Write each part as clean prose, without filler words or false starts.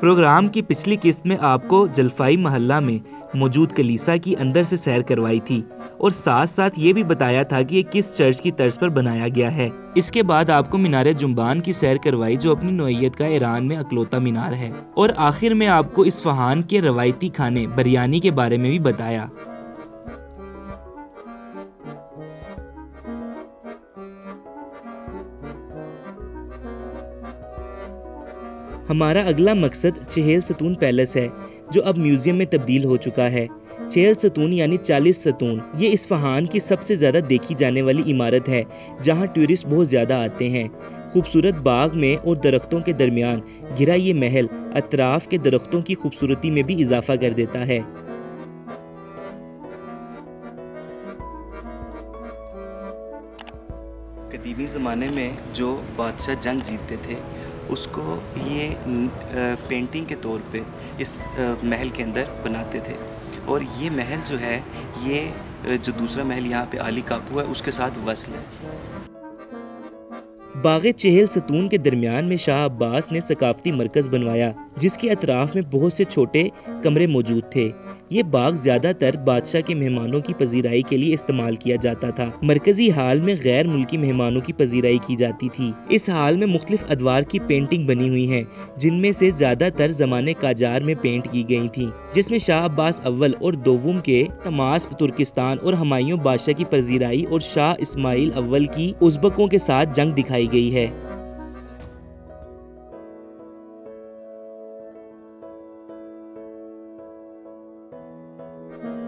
Programme की पिछली किस्त में आपको जलफाई महल्ला में मौजूद कलीसा की अंदर से सैर करवाई थी और साथ साथ ये भी बताया था कि ये किस चर्च की तर्ज पर बनाया गया है। इसके बाद आपको मीनार जुम्बान की सैर करवाई जो अपनी नौइयत का ईरान में अकलौता मीनार है, और आखिर में आपको इस्फहान के रवायती खाने बिरयानी के बारे में भी बताया। हमारा अगला मकसद चहेल सतून पैलेस है जो अब म्यूजियम में तब्दील हो चुका है। चहेल सतून यानी 40 सतून ये इस्फहान की सबसे ज़्यादा देखी जाने वाली इमारत है जहां टूरिस्ट बहुत ज़्यादा आते हैं। खूबसूरत बाग में और दरख्तों के दरमियान घिरा ये महल अतराफ के दरख्तों की खूबसूरती में भी इजाफा कर देता है। कदीमी ज़माने में जो बादशाह जंग जीतते थे उसको ये पेंटिंग के तौर पे इस महल के अंदर बनाते थे, और ये महल जो है ये जो दूसरा महल यहाँ पे आली कापू है उसके साथ वस्ल है। बाग़े चहेल सतून के दरमियान में शाह अब्बास ने सकाफती मरकज़ बनवाया जिसके अतराफ में बहुत से छोटे कमरे मौजूद थे। ये बाग ज्यादातर बादशाह के मेहमानों की पजीराई के लिए इस्तेमाल किया जाता था। मरकजी हाल में गैर मुल्की मेहमानों की पजीराई की जाती थी। इस हाल में मुख्तलिफ अदवार की पेंटिंग बनी हुई हैं जिनमें से ज्यादातर ज़माने काजार में पेंट की गई थी, जिसमें शाह अब्बास अव्वल और दोवुम के तमास्प तुर्किस्तान और हुमायूं बादशाह की पजीराई और शाह इस्माइल अव्वल की उज़्बकों के साथ जंग दिखाई गई है।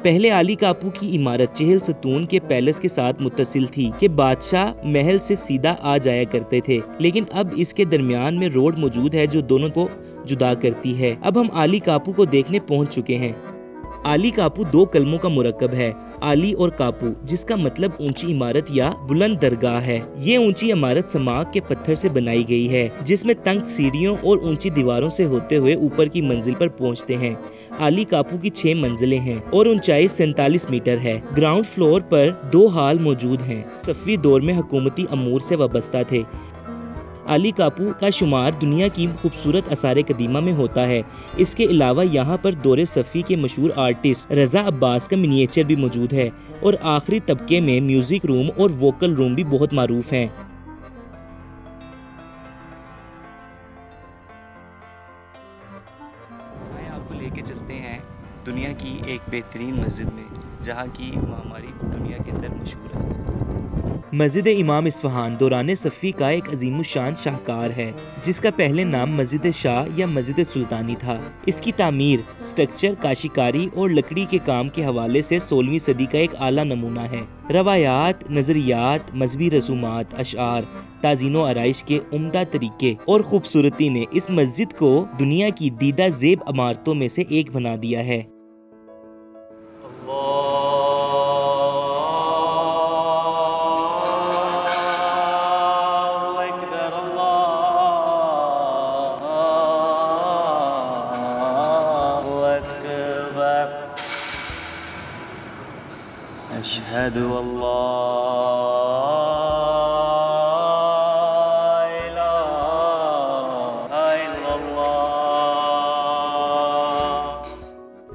पहले आली कापू की इमारत चहेल सतून के पैलेस के साथ मुत्तसिल थी कि बादशाह महल से सीधा आ जाया करते थे, लेकिन अब इसके दरमियान में रोड मौजूद है जो दोनों को जुदा करती है। अब हम आली कापू को देखने पहुंच चुके हैं। आली कापू दो कलमों का मुरक्कब है, आली और कापू, जिसका मतलब ऊंची इमारत या बुलंद दरगाह है। ये ऊंची इमारत समाक के पत्थर से बनाई गई है जिसमें तंग सीढ़ियों और ऊंची दीवारों से होते हुए ऊपर की मंजिल पर पहुंचते हैं। आली कापू की 6 मंजिलें हैं और ऊंचाई 47 मीटर है। ग्राउंड फ्लोर पर 2 हॉल मौजूद हैं। सफ़वी दौर में हुकूमती अमूर से वाबस्ता थे। आली कापू का शुमार दुनिया की खूबसूरत आसार कदीमा में होता है। इसके अलावा यहाँ पर दौरे सफ़ी के मशहूर आर्टिस्ट रज़ा अब्बास का मिनिएचर भी मौजूद है और आखिरी तबके में म्यूजिक रूम और वोकल रूम भी बहुत मारूफ हैं। आपको लेके चलते हैं दुनिया की एक बेहतरीन मस्जिद में जहाँ की हमारी दुनिया के अंदर मशहूर है। मस्जिद इमाम इस्फहान दौरान सफ़ी का एक अजीमुशान शाहकार है जिसका पहले नाम मस्जिद शाह या मस्जिद सुल्तानी था। इसकी तामीर, स्ट्रक्चर, काशीकारी और लकड़ी के काम के हवाले से 16वीं सदी का एक आला नमूना है। रवायात, नज़रियात, मजहबी रसूमात, अशार, ताज़ीनो आराइश के उम्दा तरीके और खूबसूरती ने इस मस्जिद को दुनिया की दीदा ज़ेब इमारतों में से एक बना दिया है। अशहदु अल्लाह इलाहा इल्लल्लाह।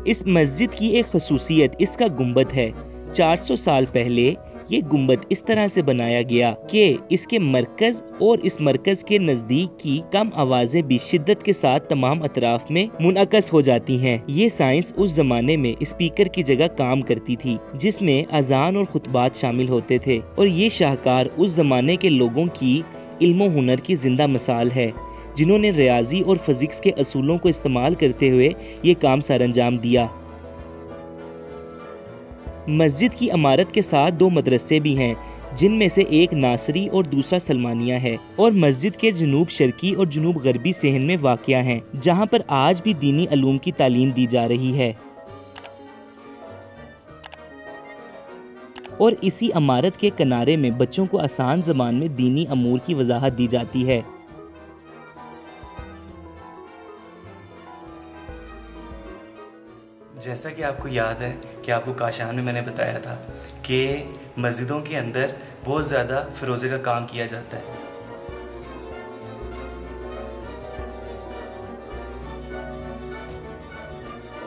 इस मस्जिद की एक खसूसियत इसका गुंबद है। 400 साल पहले ये गुंबद इस तरह से बनाया गया कि इसके मरकज और इस मरकज के नजदीक की कम आवाजें भी शिद्दत के साथ तमाम अतराफ में मुनअकस हो जाती हैं। ये साइंस उस जमाने में स्पीकर की जगह काम करती थी जिसमें अजान और खुतबात शामिल होते थे, और ये शाहकार उस जमाने के लोगों की इल्म हुनर की जिंदा मिसाल है जिन्होंने रियाजी और फिजिक्स के असूलों को इस्तेमाल करते हुए ये काम सरअंजाम दिया। मस्जिद की इमारत के साथ 2 मदरसे भी हैं जिनमें से एक नासरी और दूसरा सलमानिया है, और मस्जिद के जनूब शर्की और जनूब गरबी सेहन में वाक़या हैं जहां पर आज भी दीनी अलूम की तालीम दी जा रही है। और इसी इमारत के किनारे में बच्चों को आसान ज़बान में दीनी अमूर की वजाहत दी जाती है। जैसा कि आपको याद है कि आपको काशान में मैंने बताया था कि मस्जिदों के अंदर बहुत ज़्यादा फिरोज़े का काम किया जाता है।